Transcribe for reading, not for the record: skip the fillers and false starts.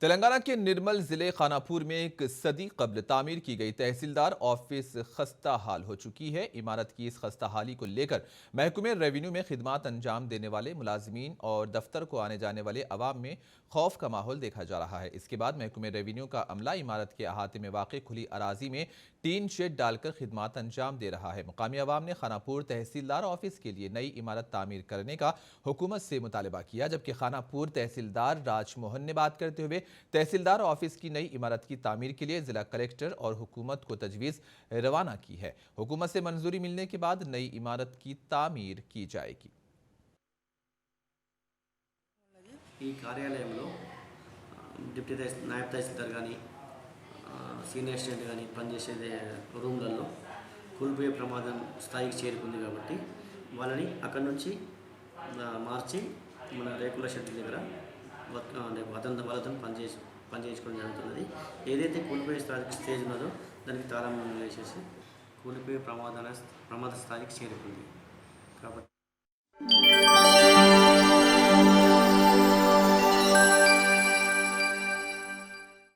तेलंगाना के निर्मल जिले खानापुर में एक सदी कब्ल तामीर की गई तहसीलदार ऑफिस खस्ता हाल हो चुकी है। इमारत की इस खस्ता हाली को लेकर महकमे रेवेन्यू में खिदमत अंजाम देने वाले मुलाजमीन और दफ्तर को आने जाने वाले अवाम में खौफ का माहौल देखा जा रहा है। इसके बाद महकमे रेवेन्यू का अमला इमारत के अहाते में वाक़ खुली अराजी में टीन शेड डालकर खिदमत अंजाम दे रहा है। मुकामी अवाम ने खानापुर तहसीलदार ऑफिस के लिए नई इमारत तामीर करने का हुकूमत से मुतालबा किया, जबकि खानापुर तहसीलदार राजमोहन ने बात करते हुए तहसीलदार ऑफिस की नई इमारत की तामीर के लिए जिला कलेक्टर और हुकूमत को तजवीज़ रवाना की है। हुकूमत से मंजूरी मिलने के बाद नई इमारत की तामीर की जाएगी। ఈ కార్యాలయంలో డిప్యూటీ నాయబ్ తహసీల్దార్ కానీ సీనియర్ అసిస్టెంట్ కానీ పనిచేసే రూమ్లలో కూలిపోయే ప్రమాదం స్థాయికి చేరుకుంది కాబట్టి వాళ్ళని అక్కడి నుంచి మార్చి మన రేకుల షెడ్ దగ్గర వాళ్ళతో పనిచేయించుకోవడం జరుగుతున్నది. ఏదైతే కూలిపోయే స్టేజ్ ఉన్నదో దానికి తాళం వేసేసి కూలిపోయే ప్రమాద స్థాయికి చేరుకుంది కాబట్టి